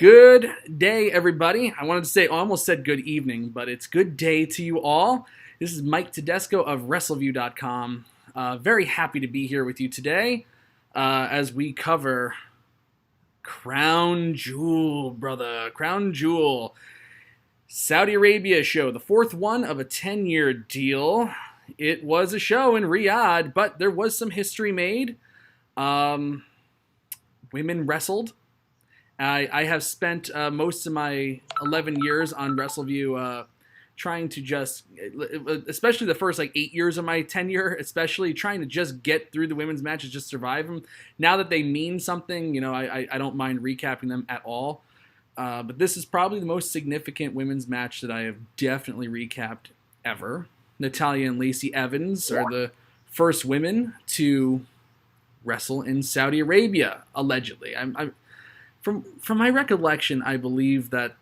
Good day, everybody. I wanted to say, I almost said good evening, but it's good day to you all. This is Mike Tedesco of Wrestleview.com. Very happy to be here with you today as we cover Crown Jewel, brother. Crown Jewel. Saudi Arabia show, the fourth one of a 10-year deal. It was a show in Riyadh, but there was some history made. Women wrestled. I have spent most of my 11 years on Wrestleview trying to just, especially the first 8 years of my tenure, especially trying to just get through the women's matches, just survive them. Now that they mean something, I don't mind recapping them at all. But this is probably the most significant women's match that I have definitely recapped ever. Natalya and Lacey Evans are the first women to wrestle in Saudi Arabia, allegedly. From my recollection, I believe that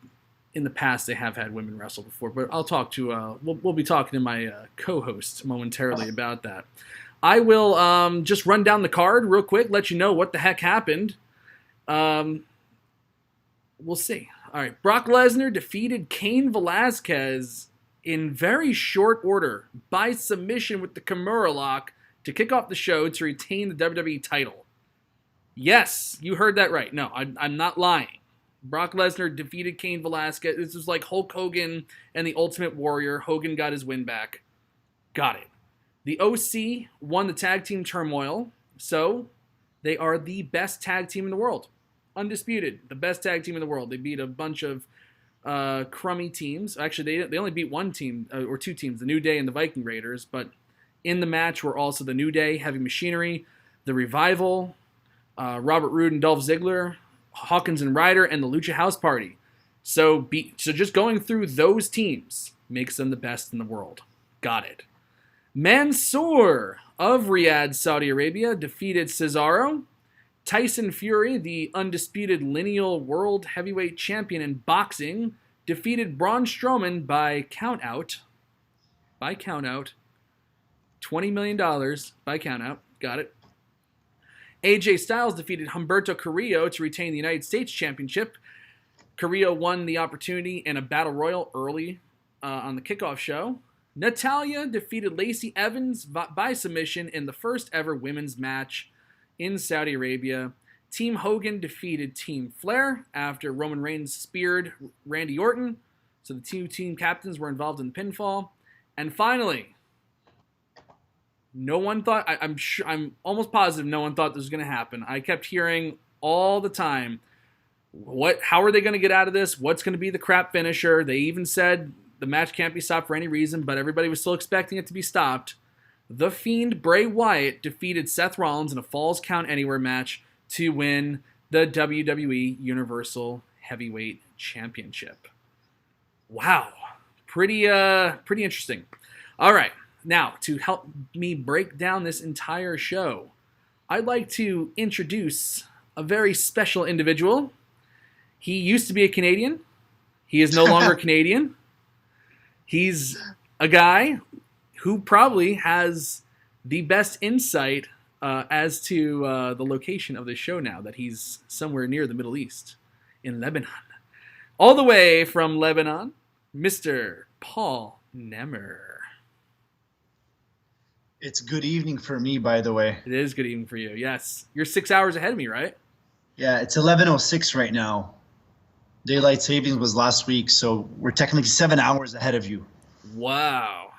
in the past they have had women wrestle before, but I'll talk to we'll be talking to my co-host momentarily about that. I will just run down the card real quick, let you know what the heck happened. We'll see. All right, Brock Lesnar defeated Cain Velasquez in very short order by submission with the Kimura lock to kick off the show to retain the WWE title. Yes, you heard that right. No, I'm not lying. Brock Lesnar defeated Cain Velasquez. This was like Hulk Hogan and the Ultimate Warrior. Hogan got his win back. Got it. The OC won the tag team turmoil, so they are the best tag team in the world. Undisputed. The best tag team in the world. They beat a bunch of crummy teams. Actually, they only beat one team, or two teams, the New Day and the Viking Raiders, but in the match were also the New Day, Heavy Machinery, the Revival, Robert Roode and Dolph Ziggler, Hawkins and Ryder, and the Lucha House Party. So just going through those teams makes them the best in the world. Got it. Mansoor of Riyadh, Saudi Arabia, defeated Cesare. Tyson Fury, the undisputed lineal world heavyweight champion in boxing, defeated Braun Strowman by countout. $20 million by countout. Got it. AJ Styles defeated Humberto Carrillo to retain the United States Championship. Carrillo won the opportunity in a battle royal early on the kickoff show. Natalya defeated Lacey Evans by submission in the first ever women's match in Saudi Arabia. Team Hogan defeated Team Flair after Roman Reigns speared Randy Orton. So the two team captains were involved in the pinfall. And finally, no one thought, I'm almost positive no one thought this was going to happen. I kept hearing all the time, how are they going to get out of this? What's going to be the crap finisher? They even said the match can't be stopped for any reason, but everybody was still expecting it to be stopped. The Fiend Bray Wyatt defeated Seth Rollins in a Falls Count Anywhere match to win the WWE Universal Heavyweight Championship. Wow. Pretty interesting. All right. Now, to help me break down this entire show, I'd like to introduce a very special individual. He used to be a Canadian. He is no longer Canadian. He's a guy who probably has the best insight as to the location of the show now that he's somewhere near the Middle East, in Lebanon. All the way from Lebanon, Mr. Paul Nemer. It's good evening for me, by the way. It is good evening for you, yes. You're 6 hours ahead of me, right? Yeah, it's 11:06 right now. Daylight savings was last week, so we're technically 7 hours ahead of you. Wow.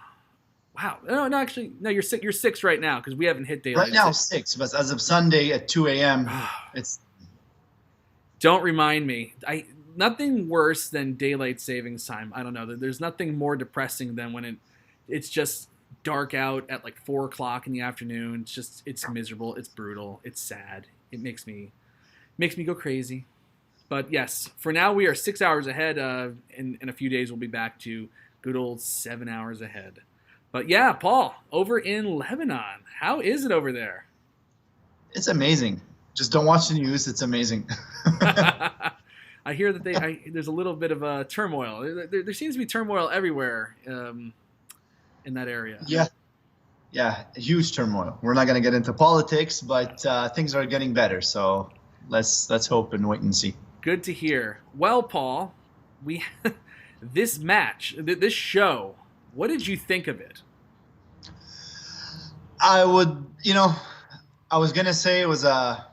No, actually, no, you're six right now because we haven't hit daylight. Right now, 6, but as of Sunday at 2 a.m., it's... Don't remind me. Nothing worse than daylight savings time. I don't know. There's nothing more depressing than when it's just dark out at 4 o'clock in the afternoon. It's miserable. It's brutal. It's sad. It makes me go crazy. But yes, for now we are 6 hours ahead. In a few days we'll be back to good old 7 hours ahead. But yeah, Paul, over in Lebanon, how is it over there? It's amazing. Just don't watch the news. It's amazing. I hear that there's a little bit of turmoil. There seems to be turmoil everywhere in that area. Yeah, huge turmoil. We're not going to get into politics, but things are getting better. So let's hope and wait and see. Good to hear. Well, Paul, we this match, this show. What did you think of it? I would, I was gonna say it was a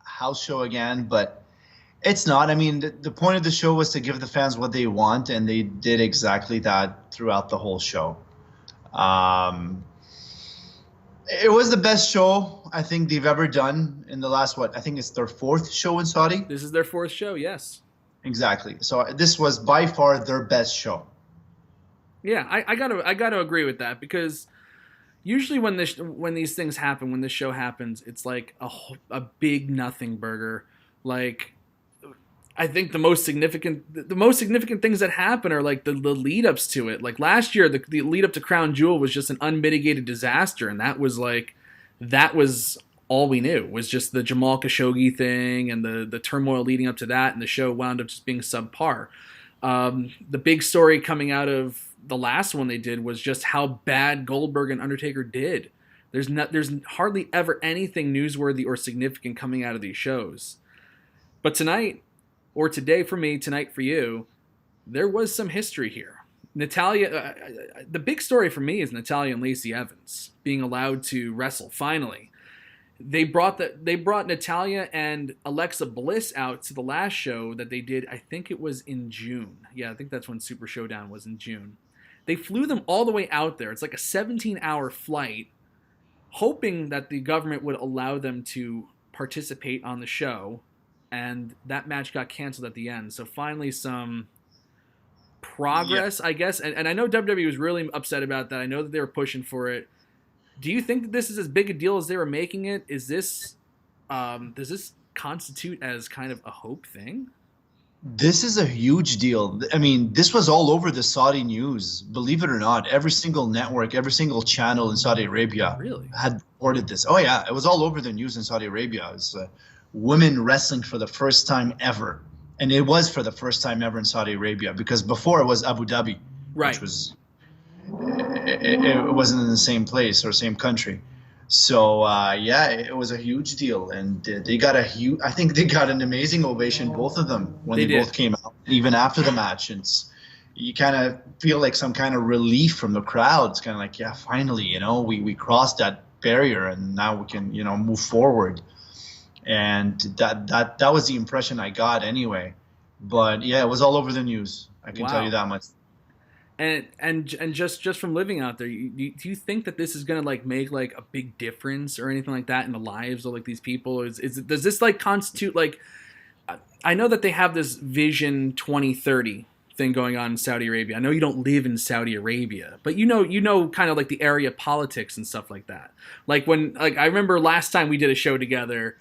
house show again, but it's not. I mean, the point of the show was to give the fans what they want, and they did exactly that throughout the whole show. It was the best show I think they've ever done in the last, I think it's their fourth show in Saudi. This is their fourth show, yes. Exactly. So this was by far their best show. Yeah, I gotta agree with that, because usually when these things happen, when this show happens, it's like a big nothing burger. Like, I think the most significant things that happen are like the lead ups to it. Like last year, the lead up to Crown Jewel was just an unmitigated disaster, and that was all we knew, was just the Jamal Khashoggi thing and the turmoil leading up to that, and the show wound up just being subpar. The big story coming out of the last one they did was just how bad Goldberg and Undertaker did. There's hardly ever anything newsworthy or significant coming out of these shows. But tonight, or today for me, tonight for you, there was some history here. Natalya, the big story for me is Natalya and Lacey Evans being allowed to wrestle finally. They brought Natalya and Alexa Bliss out to the last show that they did. I think it was in June. Yeah, I think that's when Super Showdown was, in June. They flew them all the way out there. It's like a 17-hour flight, hoping that the government would allow them to participate on the show. And that match got canceled at the end. So finally some progress, I guess. And I know WWE was really upset about that. I know that they were pushing for it. Do you think that this is as big a deal as they were making it? Is this does this constitute as kind of a hope thing? This is a huge deal. I mean, this was all over the Saudi news. Believe it or not, every single network, every single channel in Saudi Arabia had reported this. Oh yeah, it was all over the news in Saudi Arabia. It was women wrestling for the first time ever. And it was for the first time ever in Saudi Arabia, because before it was Abu Dhabi, right, which was it wasn't in the same place or same country. So yeah, it was a huge deal, and they got I think they got an amazing ovation, both of them, when they both came out, even after the match. And you kind of feel like some kind of relief from the crowd. It's kind of like, yeah, finally, we crossed that barrier, and now we can, move forward. And that was the impression I got anyway. But yeah, it was all over the news. I can tell you that much. And just from living out there, do you think that this is gonna make a big difference or anything like that in the lives of these people? Does this constitute I know that they have this Vision 2030 thing going on in Saudi Arabia. I know you don't live in Saudi Arabia, but you know kind of the area politics and stuff like that. When I remember last time we did a show together,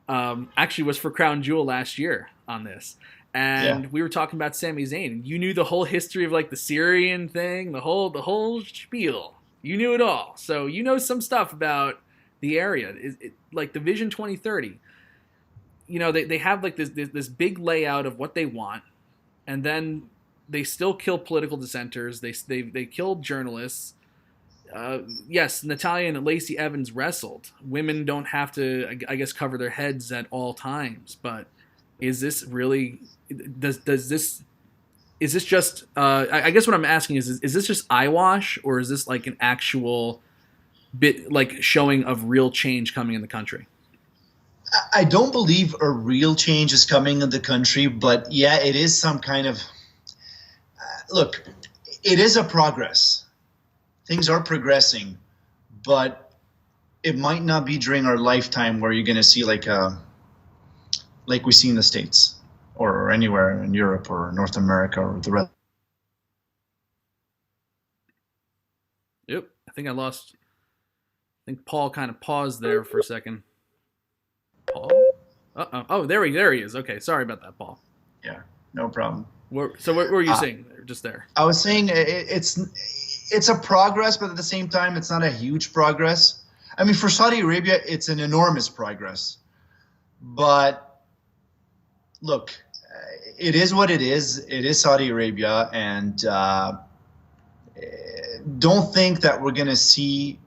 actually was for Crown Jewel last year on this. And we were talking about Sami Zayn. You knew the whole history of the Syrian thing, the whole spiel. You knew it all. So you know some stuff about the area. The Vision 2030. They have this big layout of what they want, and then they still kill political dissenters. They killed journalists. Yes, Natalya and Lacey Evans wrestled. Women don't have to, I guess, cover their heads at all times. But is this really? Is this just? I guess what I'm asking is this just eyewash, or is this an actual bit showing of real change coming in the country? I don't believe a real change is coming in the country, but yeah, it is some kind of. Look, it is a progress. Things are progressing, but it might not be during our lifetime where you're going to see like we see in the States or anywhere in Europe or North America or the rest. Yep, I think Paul kind of paused there for a second. Paul? Uh-oh. Oh, there he is. Okay, sorry about that, Paul. Yeah, no problem. What were you saying? Just there. I was saying it's a progress, but at the same time, it's not a huge progress. I mean, for Saudi Arabia, it's an enormous progress. But look, it is what it is. It is Saudi Arabia, and don't think that we're going to see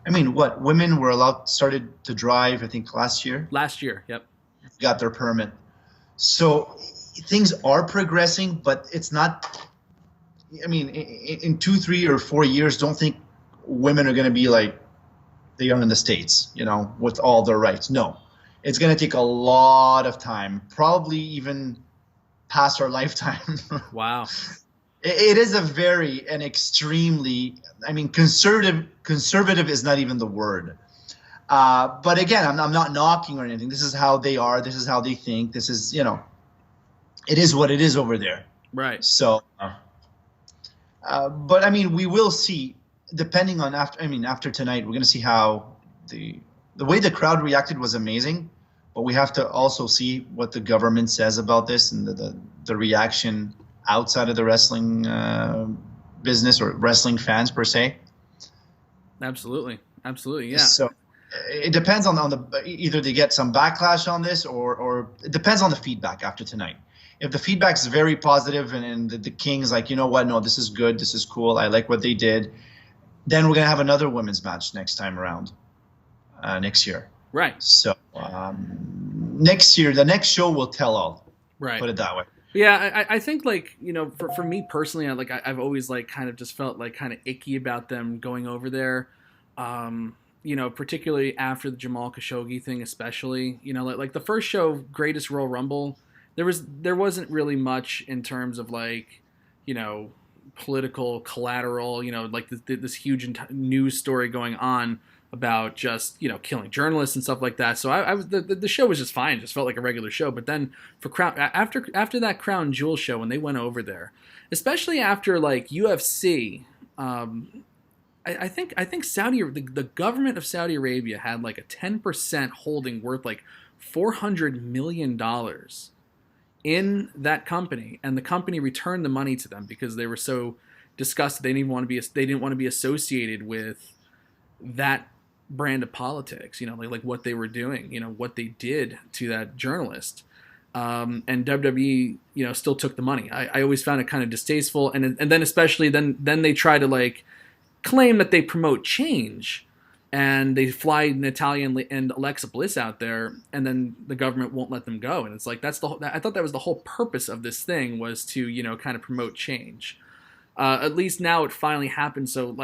I mean, what women were started to drive, I think last year, Last year, yep. got their permit. So things are progressing, but it's not. I mean, in 2, 3, or 4 years, don't think women are going to be like they are in the States, with all their rights. No, it's going to take a lot of time, probably even past our lifetime. Wow. It is an extremely, I mean, conservative is not even the word. But again, I'm not knocking or anything. This is how they are. This is how they think. This is, it is what it is over there. Right. So, but I mean, we will see, depending on after tonight, we're going to see how the way the crowd reacted was amazing, but we have to also see what the government says about this and the reaction outside of the wrestling business or wrestling fans per se. Absolutely, yeah. So it depends on the either they get some backlash on this or it depends on the feedback after tonight. If the feedback is very positive and the King's like, you know what, no, this is good, this is cool, I like what they did, then we're gonna have another women's match next time around, next year. Right. So next year, the next show will tell all. Right. Put it that way. Yeah, I think for me personally, I've always kind of just felt kind of icky about them going over there, particularly after the Jamal Khashoggi thing, especially like the first show, Greatest Royal Rumble, there wasn't really much in terms of political collateral, this huge news story going on about just killing journalists and stuff like that. So the show was just fine. It just felt like a regular show. But then for after that Crown Jewel show, when they went over there, especially after UFC, I think the government of Saudi Arabia had a 10% holding worth $400 million in that company, and the company returned the money to them because they were so disgusted. They didn't want to be associated with that brand of politics, like what they were doing, what they did to that journalist. And WWE, still took the money. I always found it kind of distasteful. And then especially then they try to claim that they promote change, and they fly Natalya and Alexa Bliss out there, and then the government won't let them go. And it's I thought that was the whole purpose of this thing, was to, kind of promote change. At least now it finally happened. So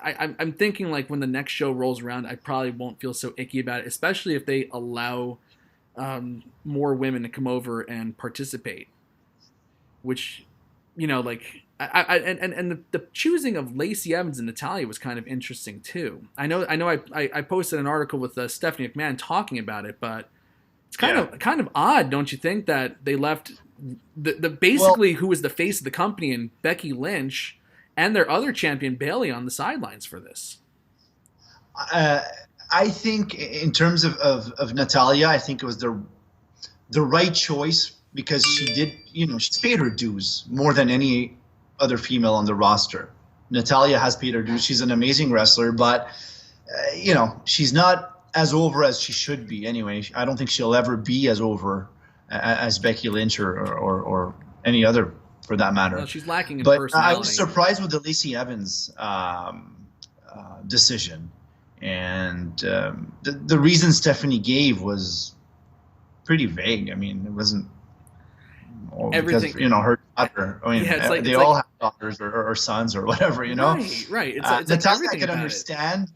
I'm thinking when the next show rolls around, I probably won't feel so icky about it, especially if they allow more women to come over and participate. Which, the choosing of Lacey Evans and Natalya was kind of interesting too. I know. I posted an article with Stephanie McMahon talking about it, but it's kind of odd, don't you think, that they left who was the face of the company and Becky Lynch and their other champion Bayley on the sidelines for this? I think in terms of Natalya, I think it was the right choice, because she did, she's paid her dues more than any other female on the roster. Natalya has paid her dues. She's an amazing wrestler, but she's not as over as she should be. Anyway, I don't think she'll ever be as over as Becky Lynch or any other, for that matter. No, she's lacking in but personality. I was surprised with the Lacey Evans decision, and the reason Stephanie gave was pretty vague. I mean, it wasn't everything, because her daughter. I mean, they all have daughters or sons or whatever. Right. It's Natalya I could understand,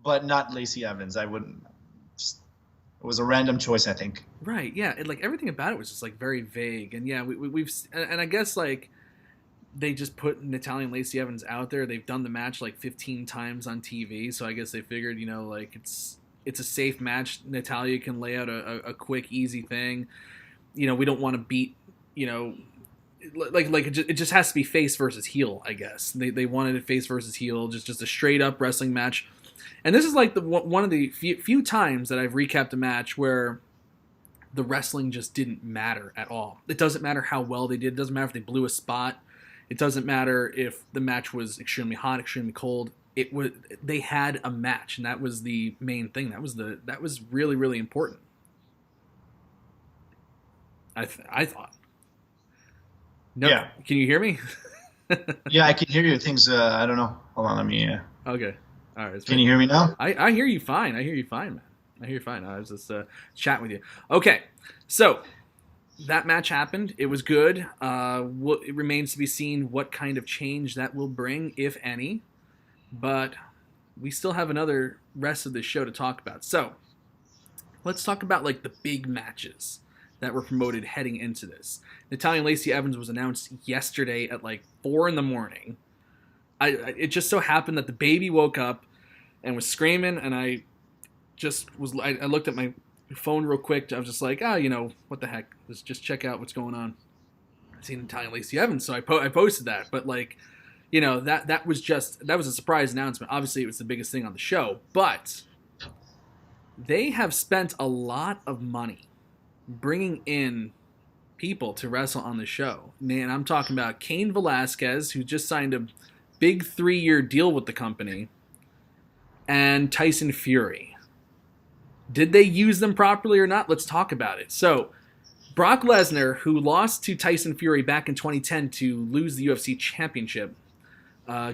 but not Lacey Evans. I wouldn't. It was a random choice, I think. Right. Yeah. Everything about it was just very vague, and yeah, we've and I guess they just put Natalya and Lacey Evans out there. They've done the match 15 times on TV, so I guess they figured it's a safe match. Natalya can lay out a quick, easy thing. We don't want to beat. It just has to be face versus heel. I guess they wanted it face versus heel, just a straight up wrestling match. And this is one of the few times that I've recapped a match where the wrestling just didn't matter at all. It doesn't matter how well they did. It doesn't matter if they blew a spot. It doesn't matter if the match was extremely hot, extremely cold. They had a match, and that was the main thing. That was really, really important. I thought. No, yeah. Can you hear me? Yeah, I can hear you. Things. I don't know. Hold on. Let me. Okay. All right. Can you hear me now? I hear you fine. I hear you fine, man. I hear you fine. I was just chatting with you. Okay, so that match happened. It was good. It remains to be seen what kind of change that will bring, if any. But we still have another rest of the show to talk about. So let's talk about like the big matches that were promoted heading into this. Natalya and Lacey Evans was announced yesterday at like 4 a.m. It just so happened that the baby woke up and was screaming, and I looked at my phone real quick. I was just like, what the heck? Let's just check out what's going on. I seen Natalya and Lacey Evans, so I posted that. But like, that was a surprise announcement. Obviously, it was the biggest thing on the show, but they have spent a lot of money bringing in people to wrestle on the show. And I'm talking about Cain Velasquez, who just signed a big 3-year deal with the company, and Tyson Fury. Did they use them properly or not? Let's talk about it. So, Brock Lesnar, who lost to Tyson Fury back in 2010 to lose the UFC championship,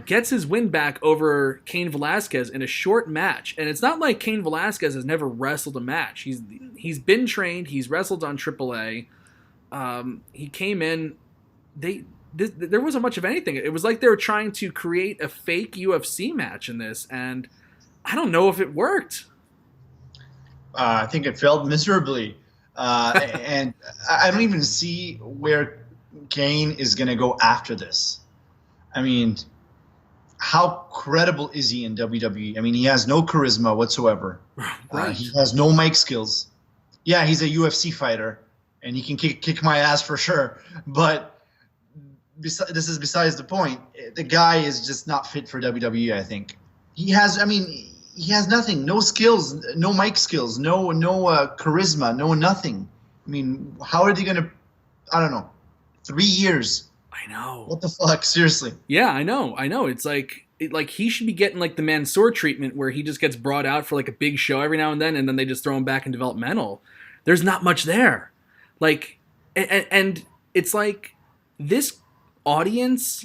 gets his win back over Cain Velasquez in a short match. And it's not like Cain Velasquez has never wrestled a match. He's been trained. He's wrestled on AAA. He came in. There wasn't much of anything. It was like they were trying to create a fake UFC match in this, and I don't know if it worked. I think it failed miserably. And I don't even see where Cain is going to go after this. I mean, how credible is he in WWE? I mean, he has no charisma whatsoever. Right. He has no mic skills. Yeah, he's a UFC fighter, and he can kick my ass for sure. But this is besides the point. The guy is just not fit for WWE, I think. He has nothing. No skills, no mic skills, no charisma, no nothing. I mean, how are they going to, I don't know, 3 years? I know. What the fuck? Seriously. Yeah, I know. It's like he should be getting like the Mansoor treatment, where he just gets brought out for like a big show every now and then they just throw him back in developmental. There's not much there. Like, and it's like this audience,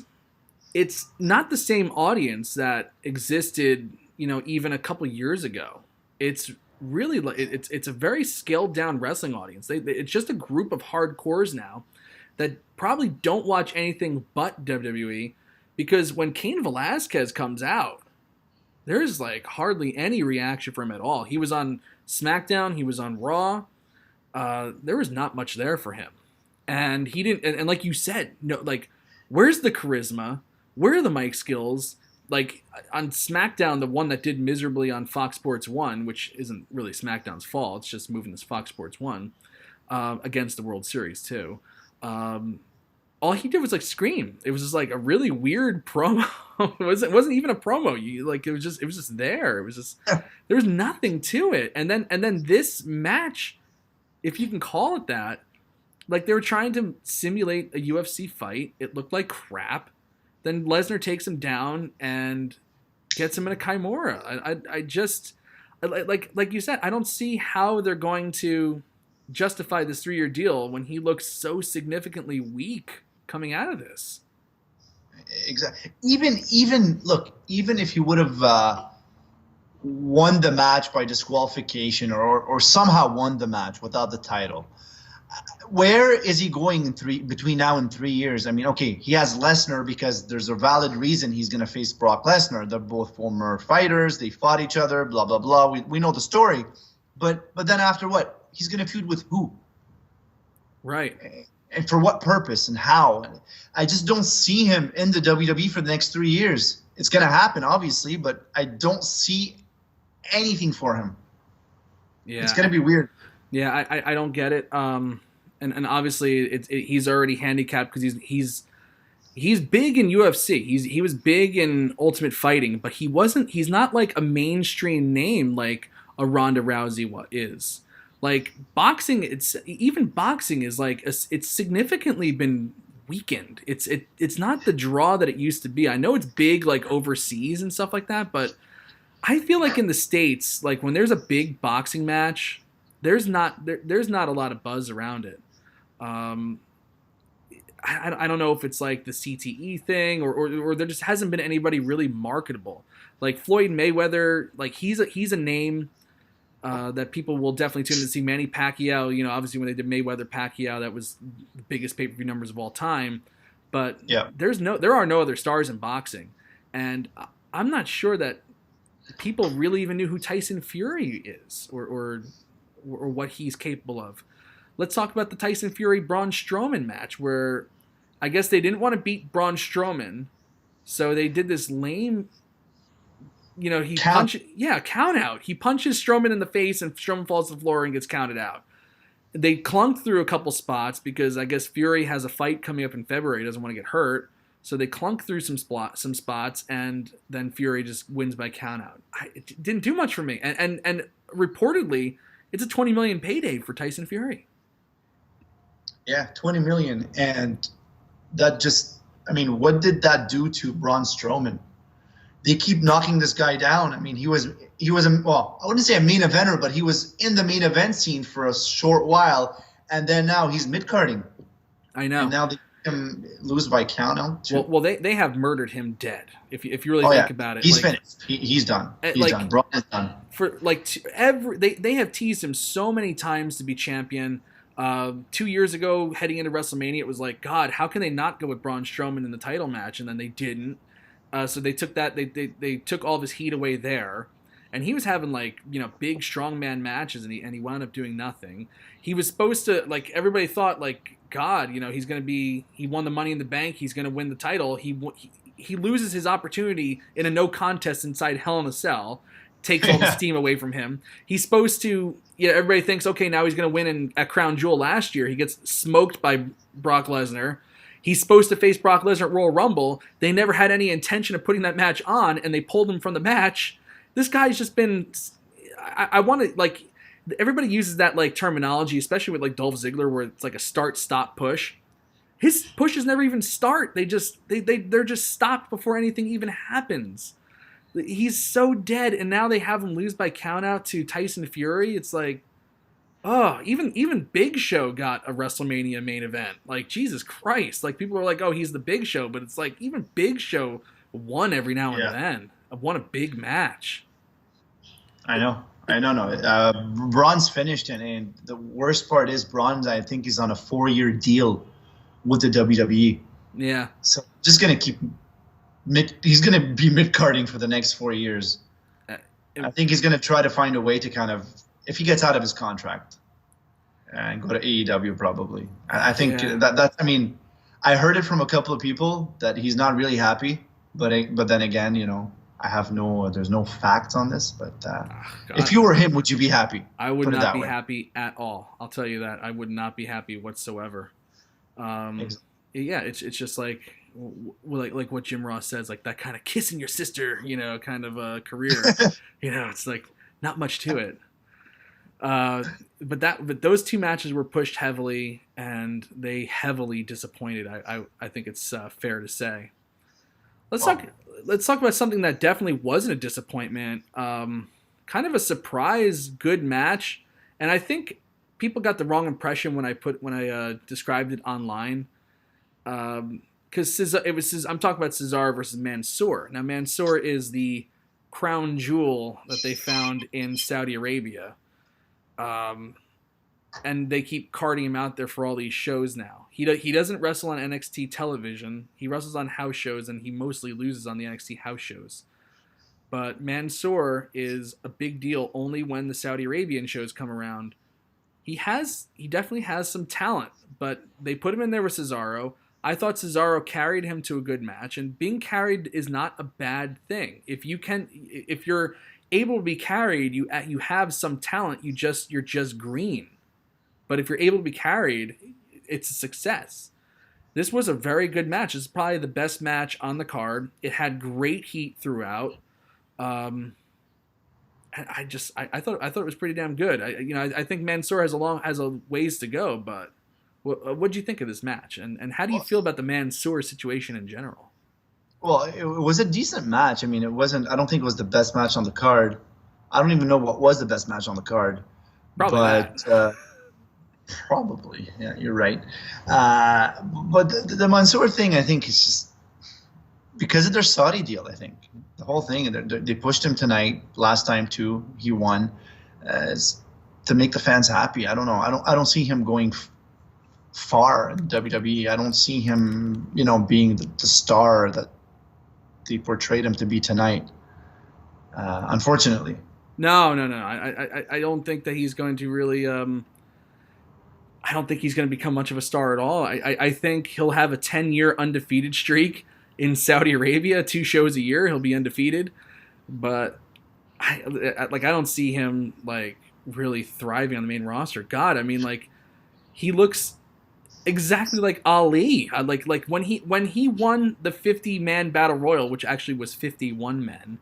it's not the same audience that existed, even a couple years ago. It's really like it's a very scaled down wrestling audience. It's just a group of hardcores now that probably don't watch anything but WWE, because when Cain Velasquez comes out, there's like hardly any reaction from him at all. He was on SmackDown, he was on Raw. There was not much there for him, and he didn't. And like you said, no, like where's the charisma? Where are the mic skills? Like on SmackDown, the one that did miserably on Fox Sports 1, which isn't really SmackDown's fault, it's just moving this Fox Sports 1 against the World Series too. All he did was like scream. It was just like a really weird promo. It wasn't even a promo. It was just there. It was just there was nothing to it. And then this match, if you can call it that, like they were trying to simulate a UFC fight. It looked like crap. Then Lesnar takes him down and gets him in a Kimura. I just like you said, I don't see how they're going to justify this 3-year deal when he looks so significantly weak coming out of this. Exactly. Even if he would have won the match by disqualification or somehow won the match without the title, where is he going between now and 3 years? I mean, okay, he has Lesnar because there's a valid reason he's going to face Brock Lesnar. They're both former fighters. They fought each other, blah, blah, blah. We know the story. But then after what? He's going to feud with who? Right. And for what purpose and how? I just don't see him in the WWE for the next 3 years. It's going to happen, obviously, but I don't see anything for him. Yeah. It's going to be weird. Yeah, I don't get it. And obviously he's already handicapped because he's big in UFC. He was big in Ultimate Fighting, but he's not like a mainstream name like a Ronda Rousey is. Like boxing, even boxing is like it's significantly been weakened. It's not the draw that it used to be. I know it's big like overseas and stuff like that, but I feel like in the States, like when there's a big boxing match, there's not a lot of buzz around it. I don't know if it's like the CTE thing or there just hasn't been anybody really marketable. Like Floyd Mayweather, like he's a name that people will definitely tune in to see. Manny Pacquiao, you know, obviously when they did Mayweather Pacquiao, that was the biggest pay-per-view numbers of all time. But there are no other stars in boxing, and I'm not sure that people really even knew who Tyson Fury is or what he's capable of. Let's talk about the Tyson Fury Braun Strowman match, where I guess they didn't want to beat Braun Strowman, so they did this lame, you know, count out. He punches Strowman in the face, and Strowman falls to the floor and gets counted out. They clunked through a couple spots because I guess Fury has a fight coming up in February. He doesn't want to get hurt, so they clunked through some spots, and then Fury just wins by count out. It didn't do much for me, and reportedly, it's a $20 million payday for Tyson Fury. Yeah, $20 million, and that just, I mean, what did that do to Braun Strowman? They keep knocking this guy down. I mean, he was well, I wouldn't say a main eventer, but he was in the main event scene for a short while, and then now he's mid-carding. I know. And now they lose by count out. Well, they have murdered him dead. If you really think about it, he's finished. He's done. He's done. Braun is done. For like they have teased him so many times to be champion. 2 years ago, heading into WrestleMania, it was like, God, how can they not go with Braun Strowman in the title match? And then they didn't. So they took that. They took all of his heat away there, and he was having like, you know, big strongman matches, and he wound up doing nothing. He was supposed to, like, everybody thought, like, God, you know, he won the Money in the Bank, he's gonna win the title. He loses his opportunity in a no contest inside Hell in a Cell, takes all the steam away from him. He's supposed to, you know, everybody thinks, okay, now he's gonna win at Crown Jewel last year. He gets smoked by Brock Lesnar. He's supposed to face Brock Lesnar at Royal Rumble. They never had any intention of putting that match on, and they pulled him from the match. This guy's just been, I want to, like, everybody uses that, like, terminology, especially with, like, Dolph Ziggler, where it's like a start-stop push. His pushes never even start. They're just stopped before anything even happens. He's so dead, and now they have him lose by countout to Tyson Fury. It's like, oh, even Big Show got a WrestleMania main event. Like, Jesus Christ. Like, people are like, oh, he's the Big Show, but it's like, even Big Show won every now and then. Won a big match. I know. Braun's finished, and the worst part is Braun, I think, is on a 4-year deal with the WWE. Yeah. So just gonna he's gonna be mid-carding for the next 4 years. I think he's gonna try to find a way to kind of, if he gets out of his contract, and go to AEW probably. I think that I mean, I heard it from a couple of people that he's not really happy, but then again, you know, there's no facts on this, but if you were him, would you be happy? I would not be happy at all. I'll tell you that. I would not be happy whatsoever. Exactly. Yeah, it's just like what Jim Ross says, like that kind of kissing your sister, you know, kind of a career. You know, it's like not much to it. But those two matches were pushed heavily, and they heavily disappointed. I think it's fair to say. Let's talk about something that definitely wasn't a disappointment. Kind of a surprise good match, and I think people got the wrong impression when I described it online. Because I'm talking about Cesare versus Mansoor. Now Mansoor is the crown jewel that they found in Saudi Arabia. And they keep carting him out there for all these shows now. He doesn't wrestle on NXT television. He wrestles on house shows, and he mostly loses on the NXT house shows. But Mansoor is a big deal only when the Saudi Arabian shows come around. He definitely has some talent, but they put him in there with Cesaro. I thought Cesaro carried him to a good match, and being carried is not a bad thing. If you're able to be carried, you have some talent. You're just green. But if you're able to be carried, it's a success. This was a very good match. It's probably the best match on the card. It had great heat throughout. And I thought it was pretty damn good. I think Mansoor has a ways to go. But what do you think of this match? And how do you feel about the Mansoor situation in general? Well, it was a decent match. I mean, it wasn't. I don't think it was the best match on the card. I don't even know what was the best match on the card. Probably but Probably. Yeah, you're right. But the Mansoor thing, I think, is just because of their Saudi deal. I think the whole thing, they pushed him tonight. Last time too, he won, is to make the fans happy. I don't know. I don't see him going far in WWE. I don't see him, being the star that they portrayed him to be tonight. Unfortunately. No. I don't think that he's going to really. I don't think he's going to become much of a star at all. I think he'll have a 10-year undefeated streak in Saudi Arabia, 2 shows a year. He'll be undefeated, but I don't see him like really thriving on the main roster. God, I mean, like he looks exactly like Ali. Like when he won the 50-man battle royal, which actually was 51 men.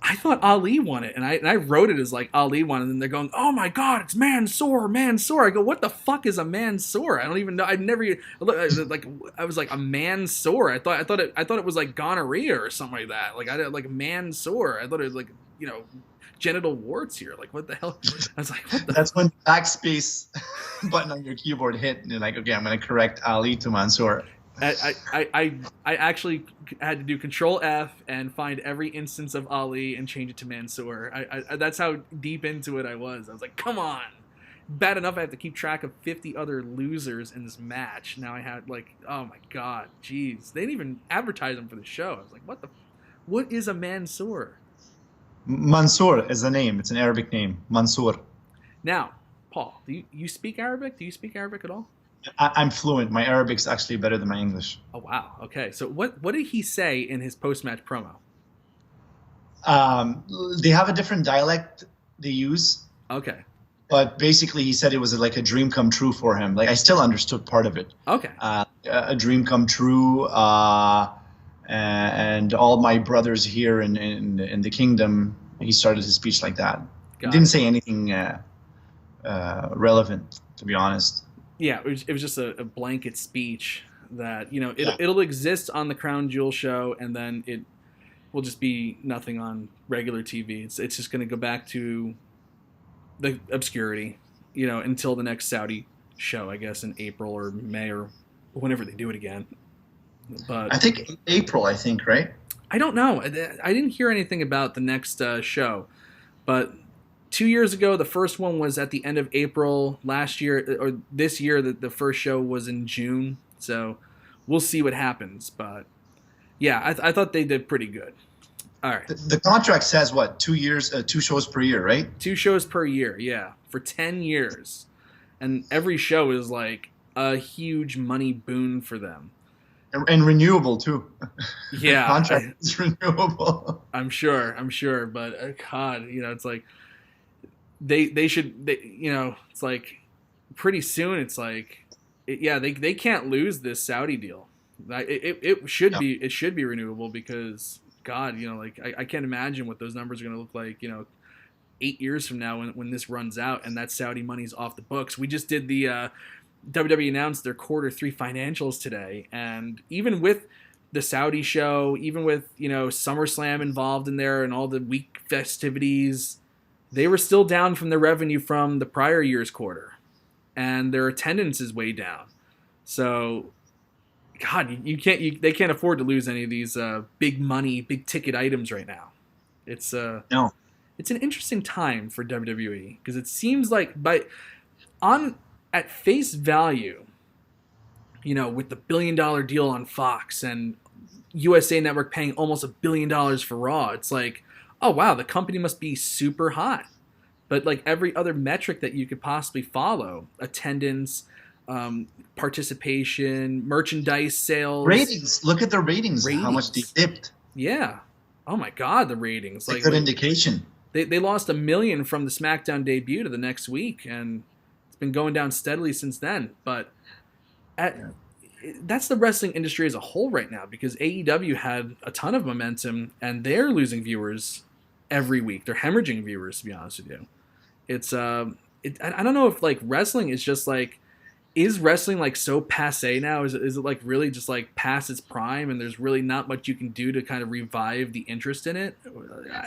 I thought Ali won it, and I wrote it as like Ali won, and then they're going, "Oh my God, it's Mansoor!" I go, "What the fuck is a Mansoor?" I don't even know. I've never like I was like a Mansoor. I thought it was like gonorrhea or something like that. Like like Mansoor. I thought it was like genital warts here. Like what the hell? I was like, what the? That's when the backspace button on your keyboard hit, and you're like, okay, I'm going to correct Ali to Mansoor. I actually had to do Control F and find every instance of Ali and change it to Mansoor. I that's how deep into it I was. I was like, come on. Bad enough I have to keep track of 50 other losers in this match. Now I had like, oh my God, jeez. They didn't even advertise them for the show. I was like, what is a Mansoor? Mansoor is a name. It's an Arabic name. Mansoor. Now, Paul, do you speak Arabic? Do you speak Arabic at all? I'm fluent. My Arabic's actually better than my English. Oh, wow. Okay. So what did he say in his post-match promo? They have a different dialect they use. Okay. But basically, he said it was like a dream come true for him. Like, I still understood part of it. Okay. A dream come true, and all my brothers here in the kingdom. He started his speech like that. He didn't say anything relevant, to be honest. Yeah, it was just a blanket speech that, it'll exist on the Crown Jewel show, and then it will just be nothing on regular TV. It's just going to go back to the obscurity, until the next Saudi show, I guess, in April or May or whenever they do it again. But I think April, right? I don't know. I didn't hear anything about the next show, but 2 years ago, the first one was at the end of April. Last year, or this year, the first show was in June. So we'll see what happens. But yeah, I thought they did pretty good. All right. The contract says what? 2 years, 2 shows per year, right? 2 shows per year, yeah, for 10 years. And every show is like a huge money boon for them. And renewable too. Yeah. The contract is renewable. I'm sure. But God, it's like, They should it's like pretty soon it's like they can't lose this Saudi deal. It should be renewable because God, I can't imagine what those numbers are going to look like 8 years from now when this runs out and that Saudi money's off the books. We just did the WWE announced their Q3 financials today, and even with the Saudi show, even with SummerSlam involved in there and all the week festivities, they were still down from the revenue from the prior year's quarter, and their attendance is way down. So, God, they can't afford to lose any of these big money, big ticket items right now. It's no. It's an interesting time for WWE because it seems like at face value, with the $1 billion deal on Fox and USA Network paying almost $1 billion for Raw, it's like, oh, wow, the company must be super hot. But like every other metric that you could possibly follow, attendance, participation, merchandise sales. Ratings. Look at the ratings. How much they dipped. Yeah. Oh, my God, the ratings. It's a good indication. They lost 1 million from the SmackDown debut to the next week, and it's been going down steadily since then. But that's the wrestling industry as a whole right now because AEW had a ton of momentum, and they're losing viewers every week. They're hemorrhaging viewers, to be honest with you. It's I don't know if like wrestling is just like Is wrestling like so passe now? Is it like really just like past its prime, and there's really not much you can do to kind of revive the interest in it?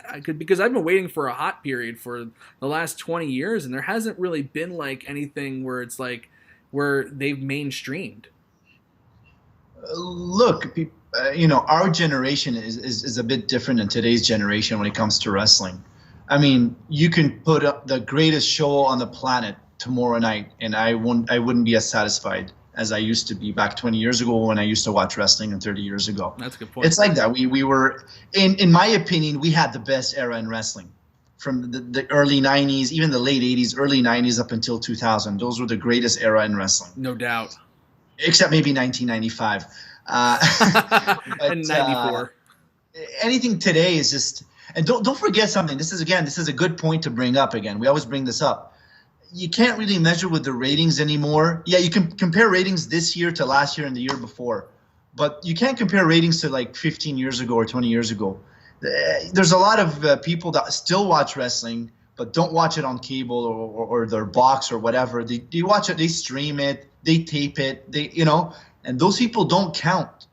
I could, because I've been waiting for a hot period for the last 20 years, and there hasn't really been like anything where it's like where they've mainstreamed. Look, our generation is a bit different than today's generation when it comes to wrestling. I mean, you can put up the greatest show on the planet tomorrow night, and I wouldn't be as satisfied as I used to be back 20 years ago when I used to watch wrestling, and 30 years ago. That's a good point. It's like that. We were, in my opinion, we had the best era in wrestling. From the early 90s, even the late 80s, early 90s up until 2000. Those were the greatest era in wrestling. No doubt. Except maybe 1995. And 94. Anything today is just, and don't forget something. This is a good point to bring up again. We always bring this up. You can't really measure with the ratings anymore. Yeah, you can compare ratings this year to last year and the year before, but you can't compare ratings to like 15 years ago or 20 years ago. There's a lot of people that still watch wrestling, but don't watch it on cable or their box or whatever. They watch it, they stream it, they tape it, and those people don't count.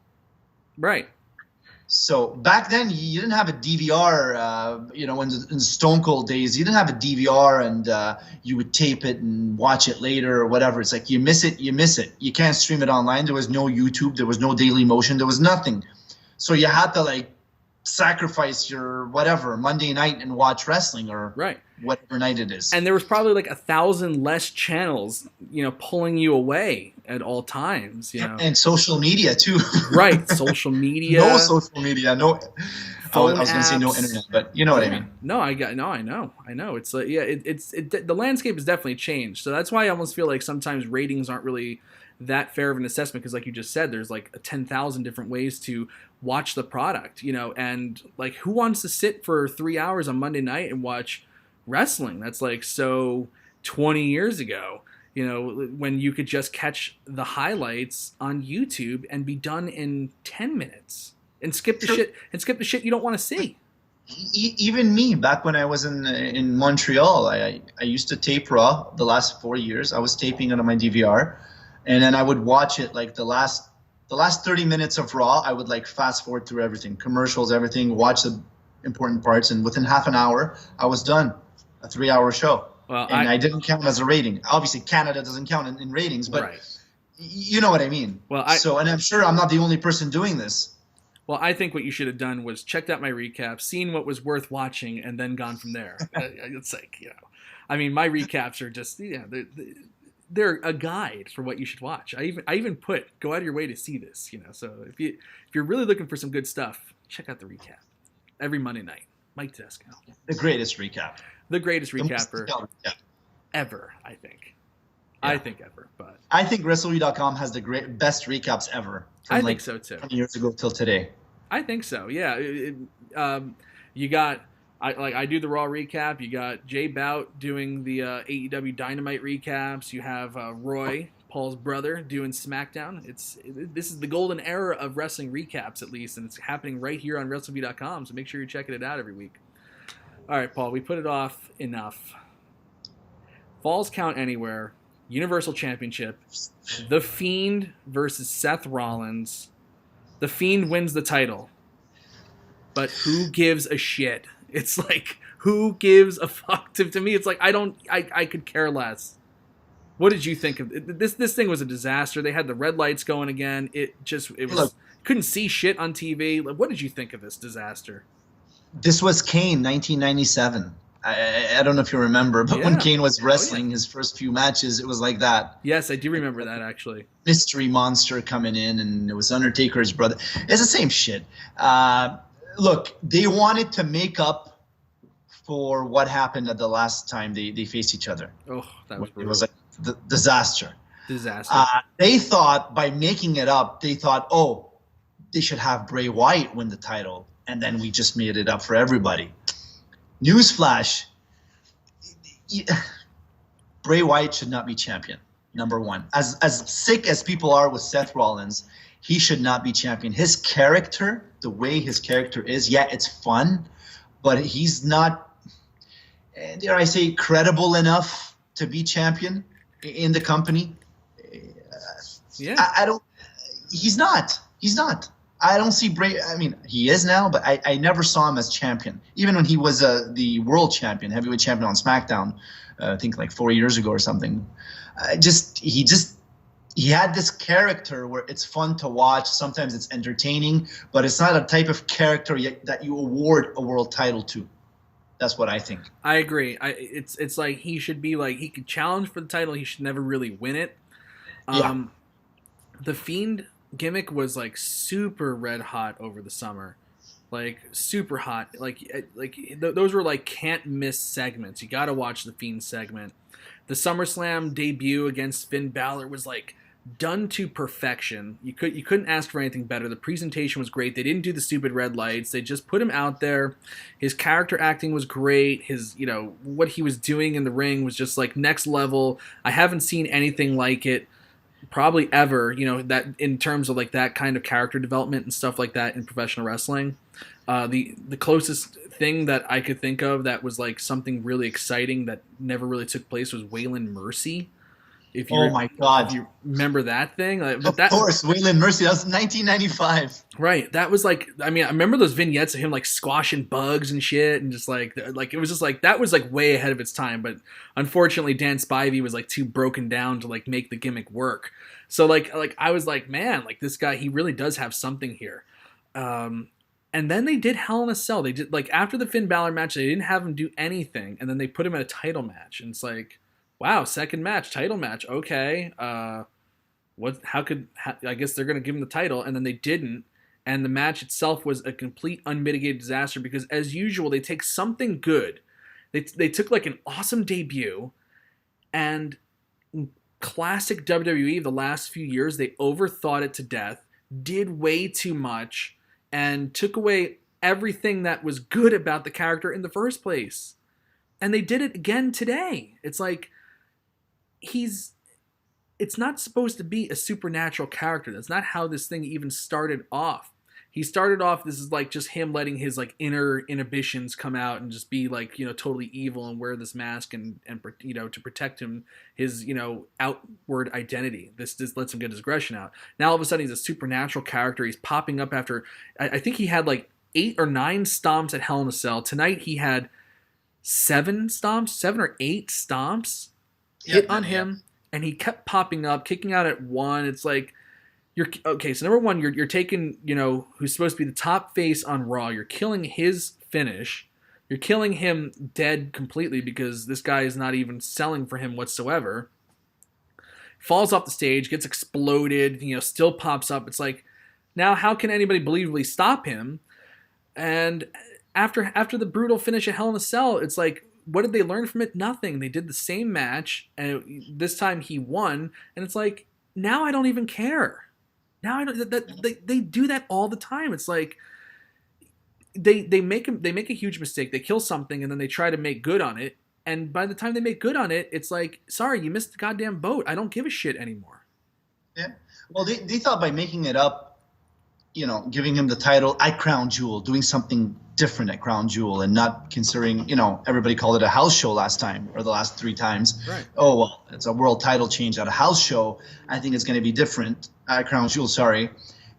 Right. So back then, you didn't have a DVR, in the Stone Cold days, you didn't have a DVR and you would tape it and watch it later or whatever. It's like you miss it, you miss it. You can't stream it online. There was no YouTube. There was no Daily Motion. There was nothing. So you had to sacrifice your whatever Monday night and watch wrestling or whatever night it is. And there was probably 1,000 less channels, pulling you away at all times, And social media too. Right, social media. No social media, no. I was going to say no internet, but you know what I mean. No, I know. It's like the landscape has definitely changed. So that's why I almost feel like sometimes ratings aren't really that fair of an assessment, because like you just said, there's 10,000 different ways to watch the product, and who wants to sit for 3 hours on Monday night and watch wrestling? That's so 20 years ago, when you could just catch the highlights on YouTube and be done in 10 minutes and skip the shit you don't want to see. Even me, back when I was in Montreal, I used to tape Raw the last 4 years. I was taping it on my DVR, and then I would watch it the last 30 minutes of Raw. I would fast forward through everything, commercials, everything, watch the important parts, and within half an hour, I was done. A 3-hour show. Well, and I didn't count as a rating. Obviously, Canada doesn't count in ratings, but you know what I mean. Well, and I'm sure I'm not the only person doing this. Well, I think what you should have done was checked out my recap, seen what was worth watching, and then gone from there. It's I mean, my recaps are just, they're a guide for what you should watch. I even put, go out of your way to see this, So if you're really looking for some good stuff, check out the recap every Monday night. Mike Tedesco. The greatest recap. The greatest recapper ever, I think. Yeah. I think ever, but I think Wrestleview.com has the best recaps ever. I think so too. 20 years ago till today. I think so. Yeah. You got I do the Raw recap. You got Jay Bout doing the AEW Dynamite recaps. You have Roy, Paul's brother, doing SmackDown. This is the golden era of wrestling recaps, at least, and it's happening right here on Wrestleview.com. So make sure you're checking it out every week. All right, Paul, we put it off enough. Falls Count Anywhere, Universal Championship, The Fiend versus Seth Rollins. The Fiend wins the title. But who gives a shit? It's who gives a fuck? To me, it's I could care less. What did you think of it? This thing was a disaster. They had the red lights going again. It was couldn't see shit on TV. What did you think of this disaster? This was Cain, 1997. I don't know if you remember, but when Cain was wrestling his first few matches, it was like that. Yes, I do remember that, actually. Mystery monster coming in, and it was Undertaker's brother. It's the same shit. Look, they wanted to make up for what happened at the last time they faced each other. Oh, that was brutal. It was a disaster. Disaster. They thought, by making it up, they should have Bray Wyatt win the title, and then we just made it up for everybody. Newsflash, Bray Wyatt should not be champion, number one. As sick as people are with Seth Rollins, he should not be champion. His character, the way his character is, it's fun, but he's not, dare I say, credible enough to be champion in the company. Yeah. I don't. He's not. He's not. I don't see Bray. I mean, he is now, but I never saw him as champion. Even when he was the world champion, heavyweight champion on SmackDown, I think like 4 years ago or something. He had this character where it's fun to watch. Sometimes it's entertaining, but it's not a type of character that you award a world title to. That's what I think. I agree. It's like he should be like, he could challenge for the title. He should never really win it. Yeah. The Fiend gimmick was like super red hot over the summer, like super hot. Those were like can't miss segments. You got to watch the Fiend segment. The SummerSlam debut against Finn Balor was like done to perfection. You couldn't ask for anything better. The presentation was great. They didn't do the stupid red lights. They just put him out there. His character acting was great. His, what he was doing in the ring was just like next level. I haven't seen anything like it probably ever, that in terms of like that kind of character development and stuff like that in professional wrestling. The closest thing that I could think of that was like something really exciting that never really took place was Waylon Mercy. Oh my God! If you remember that thing? Of course, Waylon Mercy. That was 1995. Right. That was like, I remember those vignettes of him like squashing bugs and shit, and just like it was just like that was like way ahead of its time. But unfortunately, Dan Spivey was like too broken down to like make the gimmick work. So like I was like, man, like this guy, he really does have something here. And then they did Hell in a Cell. They did like after the Finn Balor match, they didn't have him do anything, and then they put him in a title match, and it's like, wow, second match, title match. Okay. I guess they're going to give him the title, and then they didn't. And the match itself was a complete unmitigated disaster because, as usual, they take something good. They took like an awesome debut, and classic WWE the last few years, they overthought it to death, did way too much, and took away everything that was good about the character in the first place. And they did it again today. It's like, it's not supposed to be a supernatural character. That's not how this thing even started off. He started off, this is like just him letting his like inner inhibitions come out and just be like, totally evil and wear this mask and to protect him, his, outward identity. This lets him get his aggression out. Now all of a sudden he's a supernatural character. He's popping up after, I think he had like 8 or 9 stomps at Hell in a Cell. Tonight he had 7 or 8 stomps hit on him, and he kept popping up, kicking out at 1. It's like, so number one, you're taking, who's supposed to be the top face on Raw, you're killing his finish, you're killing him dead completely because this guy is not even selling for him whatsoever. Falls off the stage, gets exploded, still pops up. It's like, now how can anybody believably stop him? And after the brutal finish at Hell in a Cell, it's like, what did they learn from it? Nothing. They did the same match, and this time he won. And it's like, now I don't even care. Now I don't. They do that all the time. It's like they make a huge mistake. They kill something, and then they try to make good on it. And by the time they make good on it, it's like, sorry, you missed the goddamn boat. I don't give a shit anymore. Yeah. Well, they thought by making it up, giving him the title at Crown Jewel, doing something different at Crown Jewel, and not considering, everybody called it a house show last time or the last 3 times. Right. Oh, well, it's a world title change at a house show. I think it's going to be different at Crown Jewel, sorry.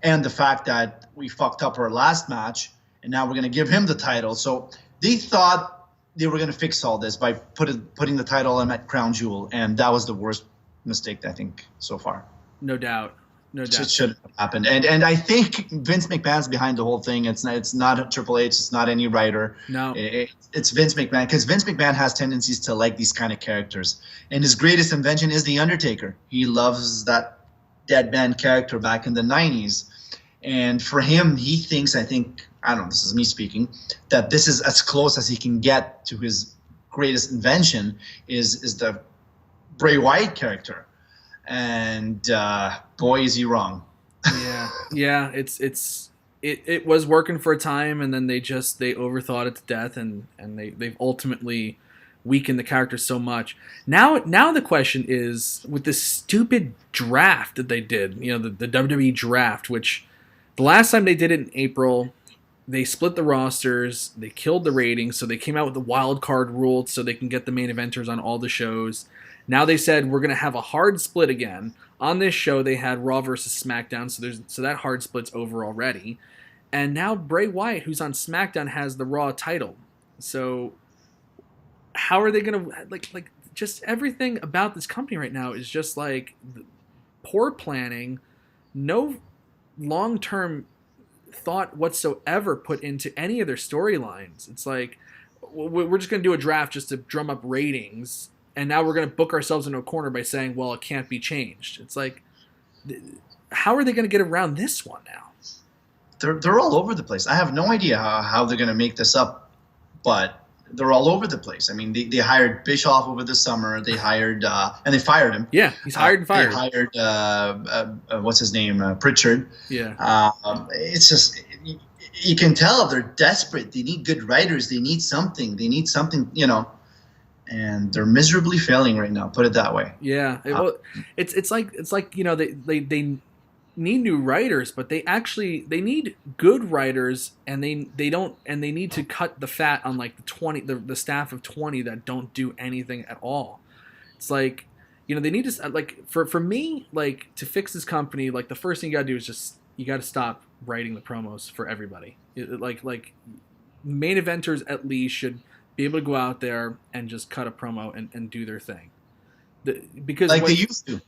And the fact that we fucked up our last match, and now we're going to give him the title. So they thought they were going to fix all this by putting the title on at Crown Jewel, and that was the worst mistake, I think, so far. No doubt. No doubt. It shouldn't have happened. And I think Vince McMahon's behind the whole thing. It's not Triple H. It's not any writer. No. It's Vince McMahon, because Vince McMahon has tendencies to like these kind of characters. And his greatest invention is The Undertaker. He loves that dead man character back in the 90s. And for him, he thinks, I don't know, this is me speaking, that this is as close as he can get to his greatest invention is the Bray Wyatt character. And boy, is he wrong. Yeah. It was working for a time, and then they overthought it to death, and they've ultimately weakened the character so much. Now the question is, with this stupid draft that they did, the WWE draft, which the last time they did it in April, they split the rosters, they killed the ratings, so they came out with the wild card rule so they can get the main eventers on all the shows. Now they said we're going to have a hard split again. On this show, they had Raw versus SmackDown, so that hard split's over already. And now Bray Wyatt, who's on SmackDown, has the Raw title. So how are they going to like just everything about this company right now is just like poor planning, no long-term thought whatsoever put into any of their storylines. It's like we're just going to do a draft just to drum up ratings, and now we're going to book ourselves into a corner by saying, well, it can't be changed. It's like, how are they going to get around this one now? They're all over the place. I have no idea how they're going to make this up, but they're all over the place. I mean, they hired Bischoff over the summer. They hired and they fired him. Yeah, he's hired and fired. They hired what's his name, Pritchard. Yeah. It's just you can tell they're desperate. They need good writers. They need something. And they're miserably failing right now. Put it that way. Yeah. It's like they need new writers, but they need good writers, and they need to cut the fat on like the staff of 20 that don't do anything at all. It's like, they need to, like, for me, like, to fix this company, like, the first thing you gotta do is just you gotta stop writing the promos for everybody. Like main eventers at least should be able to go out there and just cut a promo and do their thing, because like they used to.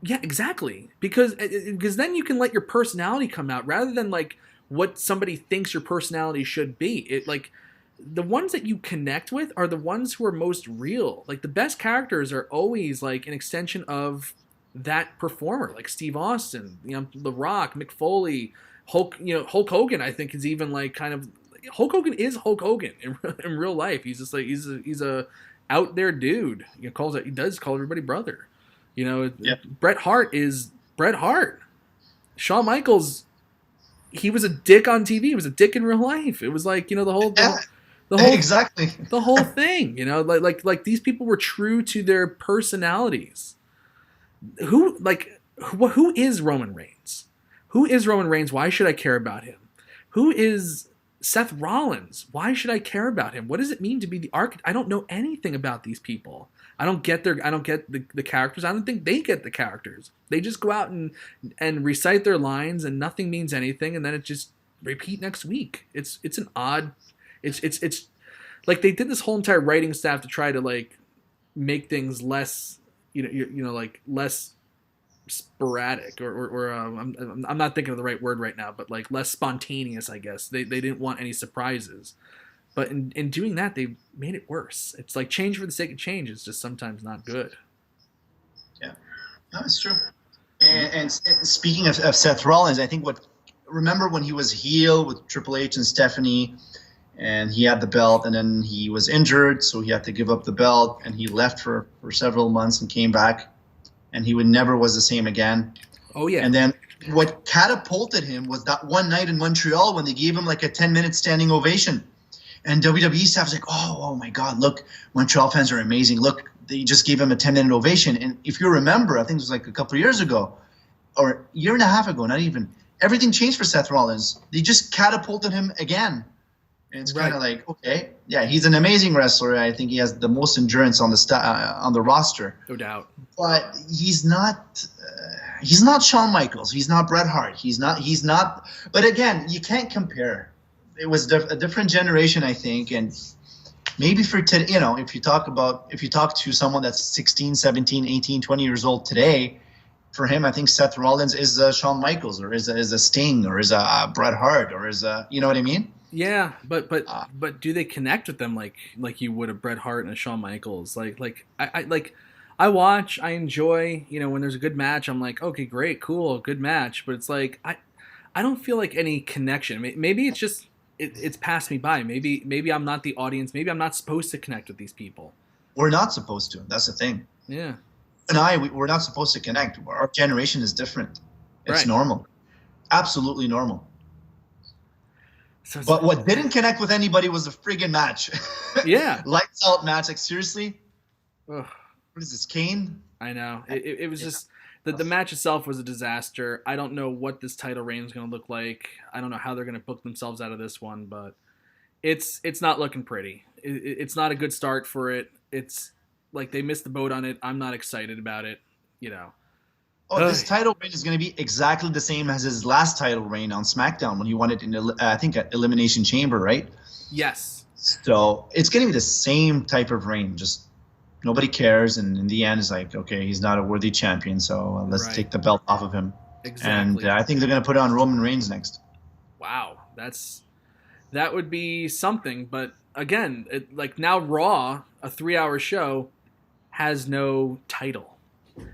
Yeah, exactly. Because then you can let your personality come out rather than like what somebody thinks your personality should be. It like the ones that you connect with are the ones who are most real. Like the best characters are always like an extension of that performer, like Steve Austin, The Rock, Mick Foley, Hulk. Hulk Hogan. I think is even like kind of Hulk Hogan is Hulk Hogan in real life. He's just like he's a out there dude. He does call everybody brother. Bret Hart is Bret Hart. Shawn Michaels, he was a dick on TV. He was a dick in real life. It was like, the whole exactly the whole thing. Like these people were true to their personalities. Who is Roman Reigns? Who is Roman Reigns? Why should I care about him? Who is Seth Rollins? Why should I care about him? What does it mean to be the archetype? I don't know anything about these people. I don't get the characters. I don't think they get the characters. They just go out and recite their lines, and nothing means anything, and then it just repeat next week. It's an odd. It's like they did this whole entire writing staff to try to like make things less like less sporadic or I'm not thinking of the right word right now, but like less spontaneous, I guess. They didn't want any surprises. But in doing that, they made it worse. It's like change for the sake of change is just sometimes not good. Yeah, no, it's true. And speaking of Seth Rollins, I think remember when he was heel with Triple H and Stephanie, and he had the belt, and then he was injured, so he had to give up the belt, and he left for several months and came back, and he never was the same again. Oh, yeah. And then what catapulted him was that one night in Montreal when they gave him like a 10-minute standing ovation. And WWE staff was like, oh my God, look, Montreal fans are amazing. Look, they just gave him a 10-minute ovation. And if you remember, I think it was like a couple of years ago, or a year and a half ago, not even, everything changed for Seth Rollins. They just catapulted him again. And it's kind of like, okay, yeah, he's an amazing wrestler. I think he has the most endurance on the roster. No doubt. But he's not Shawn Michaels. He's not Bret Hart. He's not. But again, you can't compare. It was a different generation, I think, and maybe for today, if you talk to someone that's 16, 17, 18, 20 years old today, for him, I think Seth Rollins is a Shawn Michaels, or is a Sting, or is a Bret Hart, or is a, you know what I mean? Yeah, but do they connect with them like you would a Bret Hart and a Shawn Michaels? I watch, I enjoy, when there's a good match, I'm like, okay, great, cool, good match, but it's like I don't feel like any connection. Maybe it's just it's passed me by. Maybe I'm not the audience. Maybe I'm not supposed to connect with these people. We're not supposed to. That's the thing. Yeah. We're not supposed to connect. Our generation is different. It's right. Normal. Absolutely normal. But what didn't connect with anybody was the friggin' match. Yeah. Lights out match. Like, seriously? Ugh. What is this, Cain? I know. It was just... The match itself was a disaster. I don't know what this title reign is going to look like. I don't know how they're going to book themselves out of this one, but it's not looking pretty. It's not a good start for it. It's like they missed the boat on it. I'm not excited about it. Oh, this title reign is going to be exactly the same as his last title reign on SmackDown when he won it in, I think, at Elimination Chamber, right? Yes. So it's going to be the same type of reign. Just nobody cares, and in the end, it's like, okay, he's not a worthy champion, so let's take the belt off of him. Exactly. And I think they're going to put it on Roman Reigns next. Wow, that would be something. But again, like now Raw, a 3-hour show, has no title.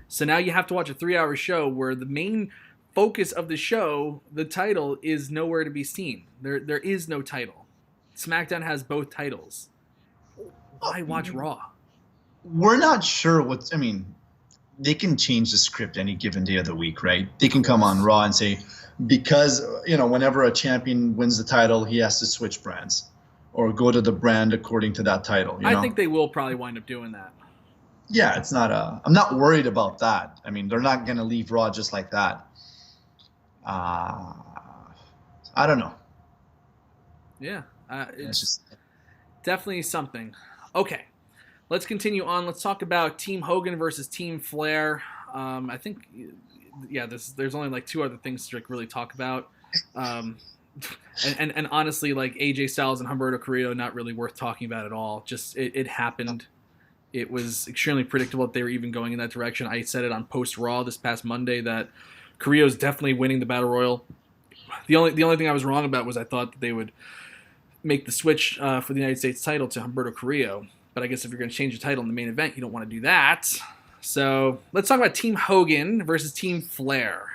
So now you have to watch a 3-hour show where the main focus of the show, the title, is nowhere to be seen. There is no title. SmackDown has both titles. Why watch Raw? We're not sure they can change the script any given day of the week, right? They can come on Raw and say, because, whenever a champion wins the title, he has to switch brands or go to the brand according to that title. I think they will probably wind up doing that. Yeah, it's not I'm not worried about that. I mean, they're not going to leave Raw just like that. I don't know. Yeah, it's just definitely something. Okay, let's continue on. Let's talk about Team Hogan versus Team Flair. I think, there's only like 2 other things to really talk about. And honestly, like AJ Styles and Humberto Carrillo, not really worth talking about at all. Just it happened. It was extremely predictable that they were even going in that direction. I said it on Post Raw this past Monday that Carrillo's definitely winning the Battle Royal. The only thing I was wrong about was I thought that they would make the switch for the United States title to Humberto Carrillo. But I guess if you're going to change the title in the main event, you don't want to do that. So let's talk about Team Hogan versus Team Flair.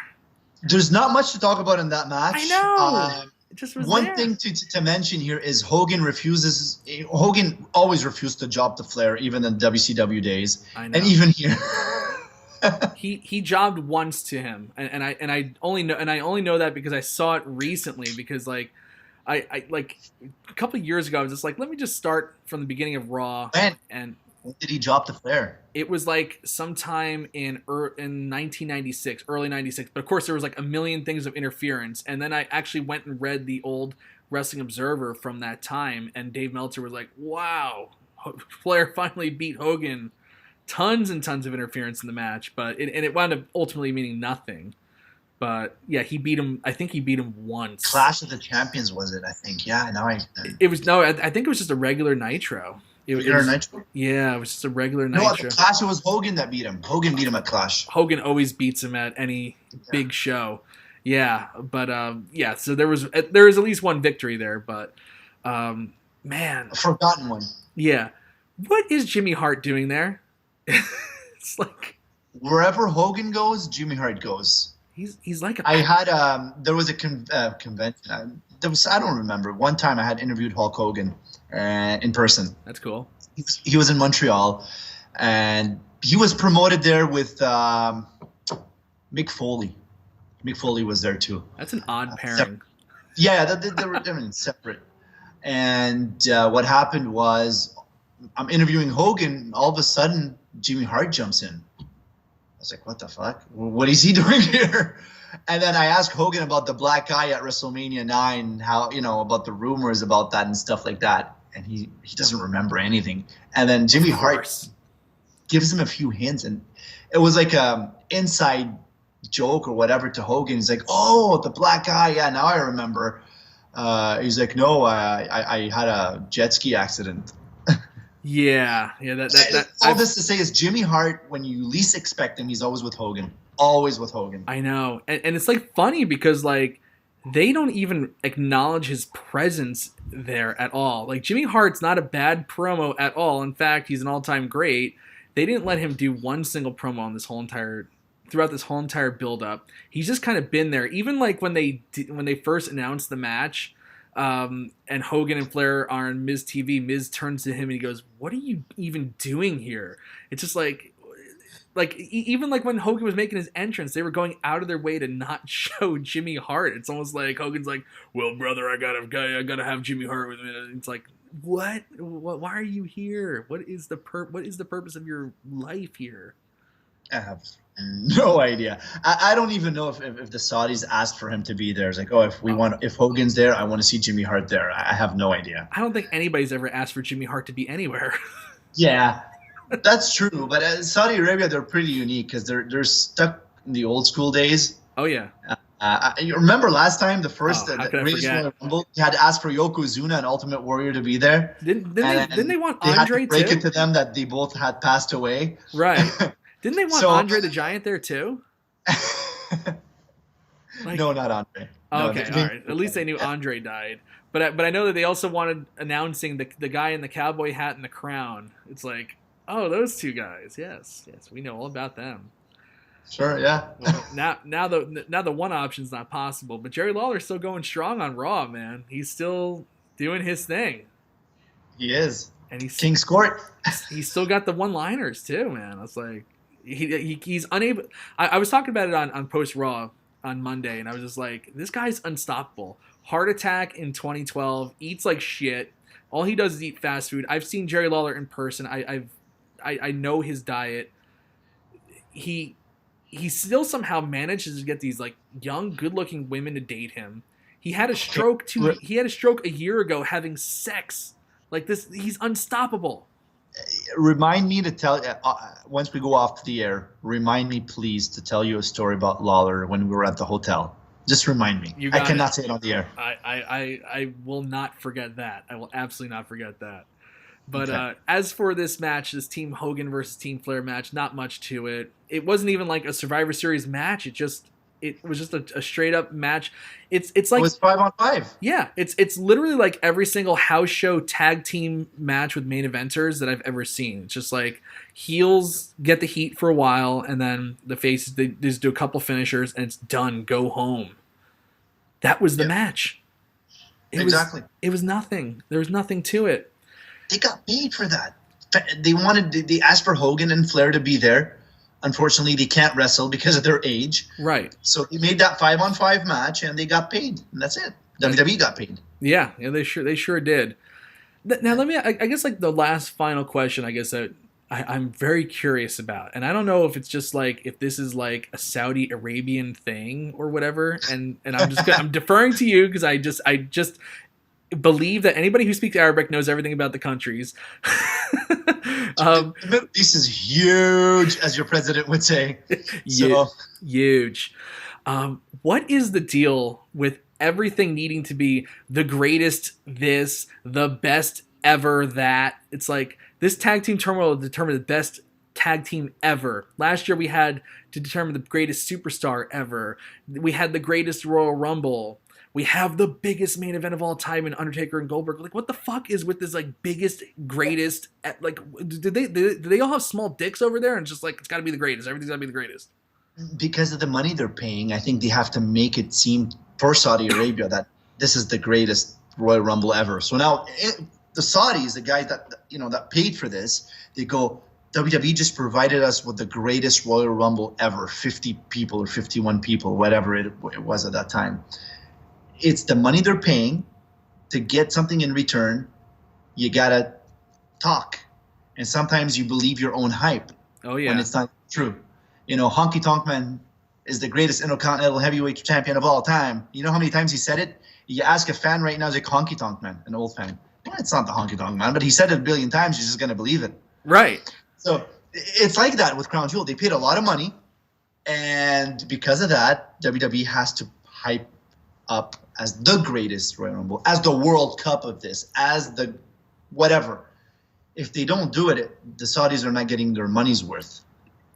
There's not much to talk about in that match. I know. It just was one thing to mention here is Hogan always refused to job to Flair, even in WCW days. I know. And even here. he jobbed once to him, and I only know that because I saw it recently, because like I like a couple of years ago I was just like, let me just start from the beginning of Raw. And when did he job to Flair? It was like sometime in 1996, early 96. But of course there was like a million things of interference, and then I actually went and read the old Wrestling Observer from that time, and Dave Meltzer was like, wow, Flair finally beat Hogan. Tons and tons of interference in the match, but it wound up ultimately meaning nothing. But yeah, he beat him. I think he beat him once. Clash of the Champions was it? I think. Yeah. Now I think it was just a regular Nitro. Nitro? Yeah, it was just a regular Nitro. No, at the Clash it was Hogan that beat him. Hogan beat him at Clash. Hogan always beats him at any big show. Yeah, but so there is at least one victory there, but man, a forgotten one. Yeah, what is Jimmy Hart doing there? It's like wherever Hogan goes, Jimmy Hart goes. He's like I had there was a convention. I don't remember. One time I had interviewed Hulk Hogan in person. That's cool. He was in Montreal, and he was promoted there with Mick Foley. Mick Foley was there too. That's an odd pairing. Yeah, they were separate. And what happened was, I'm interviewing Hogan. All of a sudden, Jimmy Hart jumps in. I was like, what the fuck? What is he doing here? And then I asked Hogan about the black guy at WrestleMania 9, how, about the rumors about that and stuff like that. And he doesn't remember anything. And then Jimmy Hart gives him a few hints. And it was like a inside joke or whatever to Hogan. He's like, oh, the black guy. Yeah, now I remember. He's like, no, I had a jet ski accident. Yeah. All this to say is Jimmy Hart, when you least expect him, he's always with Hogan. Always with Hogan. I know. And it's like funny because like they don't even acknowledge his presence there at all. Like Jimmy Hart's not a bad promo at all. In fact, he's an all-time great. They didn't let him do one single promo on throughout this whole entire build-up. He's just kind of been there. Even like when they first announced the match, and Hogan and Flair are on Miz TV, Miz turns to him and he goes, "What are you even doing here?" It's just like even like when Hogan was making his entrance, they were going out of their way to not show Jimmy Hart. It's almost like Hogan's like, "Well, brother, I gotta have Jimmy Hart with me." It's like, what? Why are you here? What is the purpose of your life here? I have no idea. I don't even know if the Saudis asked for him to be there. It's like, if Hogan's there, I want to see Jimmy Hart there. I have no idea. I don't think anybody's ever asked for Jimmy Hart to be anywhere. Yeah, that's true. But Saudi Arabia, they're pretty unique because they're stuck the old school days. Oh yeah. You remember last time the first How the could I greatest forget? Royal Rumble, you had to ask for Yokozuna and Ultimate Warrior to be there. Didn't they want they Andre had to break too? it to them that they both had passed away. Right. Didn't they want So- Andre the Giant there too? Like, No, not Andre. No, okay, all right. At least they knew Andre died. But I know that they also wanted announcing the guy in the cowboy hat and the crown. It's like, oh, those two guys. Yes, we know all about them. Sure, yeah. Well, now the one option's not possible. But Jerry Lawler's still going strong on Raw, man. He's still doing his thing, He is. and King's Court. he's still got the one-liners too, man. It's like he's unable. I was talking about it on Post Raw on Monday, and I was just like, this guy's unstoppable. Heart attack in 2012, eats like shit. All he does is eat fast food. I've seen Jerry Lawler in person. I know his diet. He still somehow manages to get these like young, good-looking women to date him. He had a stroke He had a stroke a year ago having sex. Like this, he's unstoppable. Remind me to tell once we go off the air. Remind me, please, to tell you a story about Lawler when we were at the hotel. Just remind me. I cannot say it on the air. I will not forget that. I will absolutely not forget that. But Okay. As for this match, this Team Hogan versus Team Flair match, not much to it. It wasn't even like a Survivor Series match. It was just a straight up match. It's like It was 5-on-5. yeah, it's literally like every single house show tag team match with main eventers that I've ever seen. It's just like heels get the heat for a while, and then the faces they just do a couple finishers, and it's done. Go home. That was the match. Exactly. It was nothing. There was nothing to it. They got paid for that. They asked for Hogan and Flair to be there. Unfortunately, they can't wrestle because of their age. Right. So they made that 5-on-5 match, and they got paid, and that's it. WWE got paid. Yeah, they sure did. Now let me. I guess like the last final question. I guess that I'm very curious about, and I don't know if it's just like if this is like a Saudi Arabian thing or whatever. And I'm deferring to you because I just believe that anybody who speaks Arabic knows everything about the countries. The Middle East is huge, as your president would say. Huge. What is the deal with everything needing to be the greatest this, the best ever that? It's like this tag team turmoil will determine the best tag team ever. Last year we had to determine the greatest superstar ever. We had the greatest Royal Rumble. We have the biggest main event of all time in Undertaker and Goldberg. Like, what the fuck is with this, like, biggest, greatest? Like, do they all have small dicks over there? And it's just like, it's got to be the greatest. Everything's got to be the greatest. Because of the money they're paying, I think they have to make it seem for Saudi Arabia that this is the greatest Royal Rumble ever. So now the Saudis, the guys that paid for this, they go, WWE just provided us with the greatest Royal Rumble ever, 50 people or 51 people, whatever it was at that time. It's the money they're paying to get something in return. You gotta talk, and sometimes you believe your own hype. Oh yeah, when it's not true. Honky Tonk Man is the greatest Intercontinental Heavyweight Champion of all time. You know how many times he said it? You ask a fan right now, is it Honky Tonk Man, an old fan? Well, it's not the Honky Tonk Man, but he said it a billion times. You're just gonna believe it, right? So it's like that with Crown Jewel. They paid a lot of money, and because of that, WWE has to hype up as the greatest Royal Rumble, as the World Cup of this, as the whatever. If they don't do it, the Saudis are not getting their money's worth.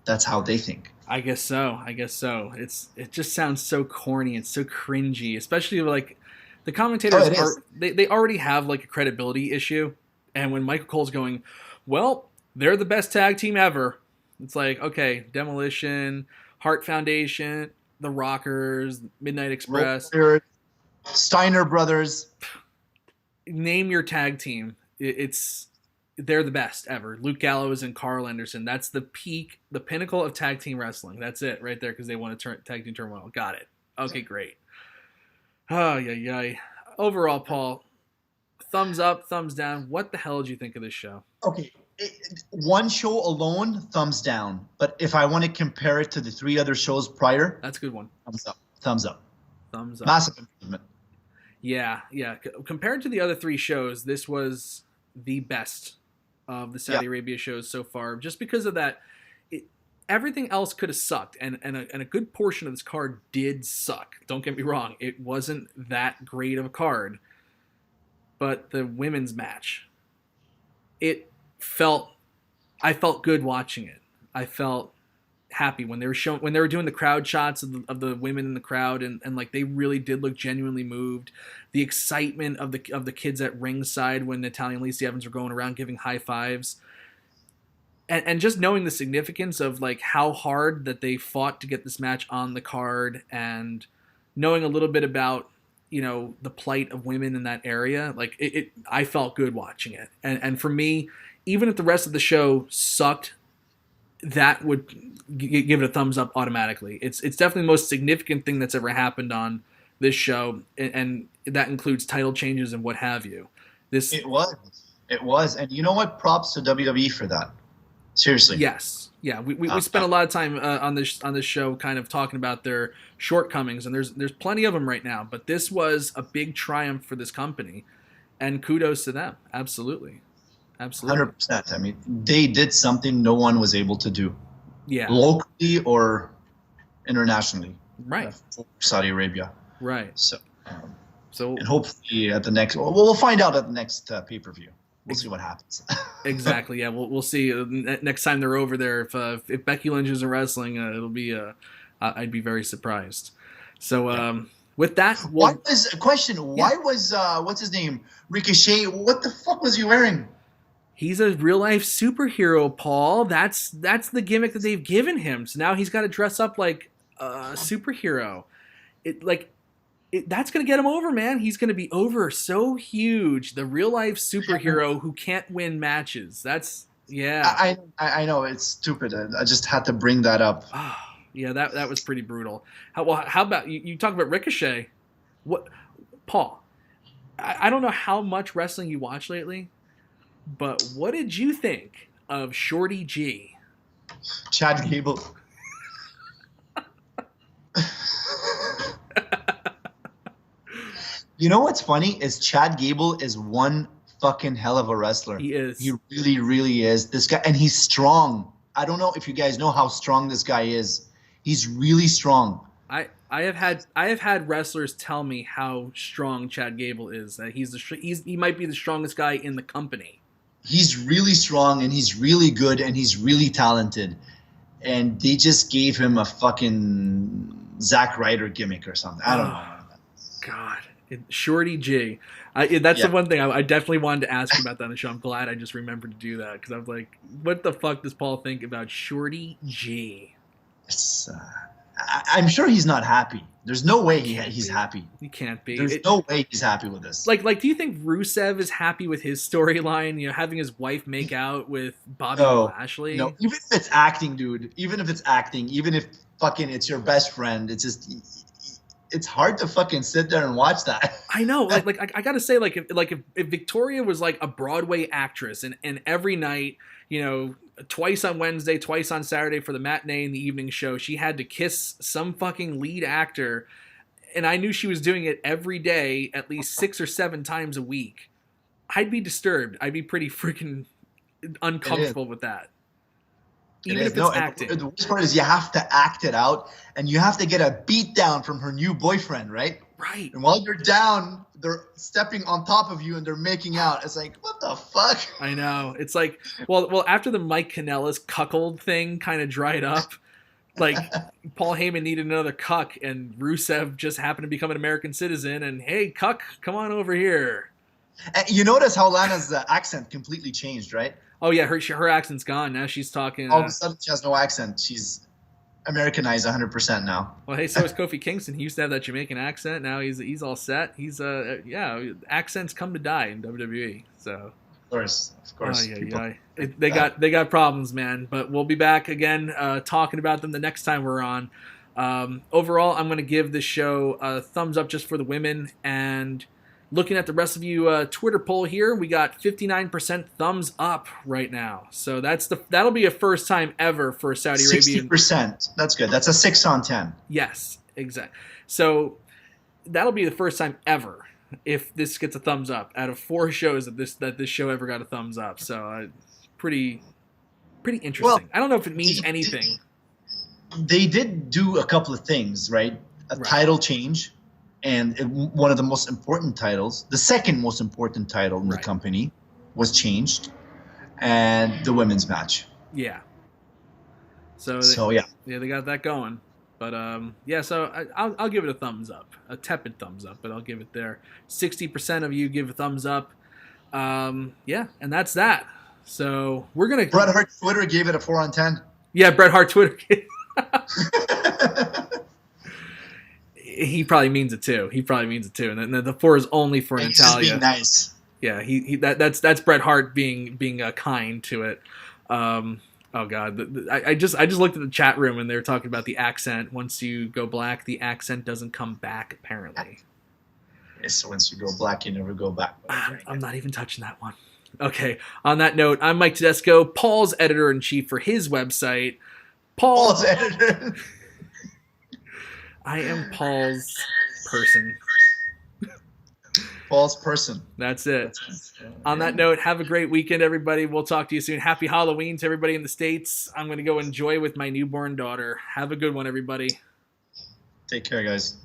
That's how they think. I guess so. It just sounds so corny and so cringy, especially like the commentators they already have like a credibility issue. And when Michael Cole's going, well, they're the best tag team ever. It's like, okay, Demolition, Hart Foundation, the Rockers, Midnight Express, Steiner Brothers. Name your tag team. They're the best ever. Luke Gallows and Carl Anderson. That's the peak, the pinnacle of tag team wrestling. That's it right there because they won a tag team turmoil. Got it. Okay, great. Oh, yeah. Overall, Paul, thumbs up, thumbs down. What the hell did you think of this show? Okay. One show alone, thumbs down. But if I want to compare it to the 3 other shows prior, that's a good one. Thumbs up. Thumbs up. Thumbs up. Massive improvement. Yeah. Compared to the other 3 shows, this was the best of the Saudi Arabia shows so far, just because of that. everything else could have sucked, and a good portion of this card did suck. Don't get me wrong, it wasn't that great of a card. But the women's match, I felt good watching it. I felt happy when they were doing the crowd shots of the women in the crowd, and like they really did look genuinely moved. The excitement of the kids at ringside when Natalya and Lacey Evans were going around giving high fives. And just knowing the significance of like how hard that they fought to get this match on the card, and knowing a little bit about, the plight of women in that area, like I felt good watching it. And for me, even if the rest of the show sucked, that would give it a thumbs up automatically. It's definitely the most significant thing that's ever happened on this show, and that includes title changes and what have you. It was, and you know what? Props to WWE for that. Seriously. Yes. Yeah. We spent a lot of time on this show kind of talking about their shortcomings, and there's plenty of them right now. But this was a big triumph for this company, and kudos to them. Absolutely. 100%. I mean, they did something no one was able to do. Yeah. Locally or internationally. Right. For Saudi Arabia. Right. So and hopefully at the next, we'll find out at the next pay-per-view. We'll see what happens. Exactly. Yeah, we'll see next time they're over there. If Becky Lynch isn't wrestling, it'll be. I'd be very surprised. So with that, why was what's his name, Ricochet? What the fuck was he wearing? He's a real life superhero, Paul. That's the gimmick that they've given him. So now he's got to dress up like a superhero. That's going to get him over, man. He's going to be over so huge. The real-life superhero who can't win matches. That's, yeah. I know, it's stupid. I just had to bring that up. Yeah, that was pretty brutal. How about, you talk about Ricochet. What, Paul, I don't know how much wrestling you watch lately, but what did you think of Shorty G? Chad Gable. You know what's funny is Chad Gable is one fucking hell of a wrestler. He is. He really, really is. This guy, and he's strong. I don't know if you guys know how strong this guy is. He's really strong. I have had wrestlers tell me how strong Chad Gable is. That he might be the strongest guy in the company. He's really strong, and he's really good, and he's really talented. And they just gave him a fucking Zack Ryder gimmick or something. I don't know. God. Shorty G. That's the one thing I definitely wanted to ask you about that on the show. I'm glad I just remembered to do that, because I was like, what the fuck does Paul think about Shorty G? I'm sure he's not happy. There's no way he's happy. He can't be. There's no way he's happy with this. Like, do you think Rusev is happy with his storyline? Having his wife make out with Bobby Lashley? No, even if it's acting, dude. Even if it's acting. Even if fucking it's your best friend. It's just... It's hard to fucking sit there and watch that. I know. Like I gotta say, if Victoria was like a Broadway actress, and every night, twice on Wednesday, twice on Saturday for the matinee and the evening show, she had to kiss some fucking lead actor, and I knew she was doing it every day, at least 6 or 7 times a week, I'd be disturbed. I'd be pretty freaking uncomfortable with that. Even if it's acting. The worst part is you have to act it out, and you have to get a beat down from her new boyfriend, right? Right. And while you're down, they're stepping on top of you and they're making out. It's like, what the fuck? I know. It's like, well, after the Mike Kanellis cuckold thing kind of dried up, like Paul Heyman needed another cuck, and Rusev just happened to become an American citizen, and hey, cuck, come on over here. And you notice how Lana's accent completely changed, right? Oh yeah, her accent's gone. Now she's talking. All of a sudden, she has no accent. She's Americanized 100% now. Well, hey, so is Kofi Kingston. He used to have that Jamaican accent. Now he's all set. He's accents come to die in WWE. So of course. They got problems, man. But we'll be back again talking about them the next time we're on. Overall, I'm going to give this show a thumbs up just for the women. And looking at the Wrestleview Twitter poll here, we got 59% thumbs up right now. So that'll be a first time ever for Saudi Arabian. 60%. That's good. That's a 6 on 10. Yes, exactly. So that'll be the first time ever if this gets a thumbs up out of 4 shows that this show ever got a thumbs up. So pretty interesting. Well, I don't know if it means anything. they did do a couple of things, right? A title change, and one of the most important titles, the second most important title in the company, was changed, and the women's match. Yeah. So they got that going. But so I'll give it a thumbs up, a tepid thumbs up, but I'll give it there. 60% of you give a thumbs up. And that's that. So we're gonna. Bret Hart Twitter gave it a 4 on 10. Yeah, Bret Hart Twitter. He probably means it too. And the 4 is only for Natalia. He's just being nice. Yeah, that's Bret Hart being kind to it. Oh God, I just looked at the chat room and they were talking about the accent. Once you go black, the accent doesn't come back. Apparently. Yes, so once you go black, you never go back. I'm not even touching that one. Okay. On that note, I'm Mike Tedesco, Paul's editor-in-chief for his website. Paul's editor. I am Paul's person. Paul's person. That's it. On that note, have a great weekend, everybody. We'll talk to you soon. Happy Halloween to everybody in the States. I'm going to go enjoy with my newborn daughter. Have a good one, everybody. Take care, guys.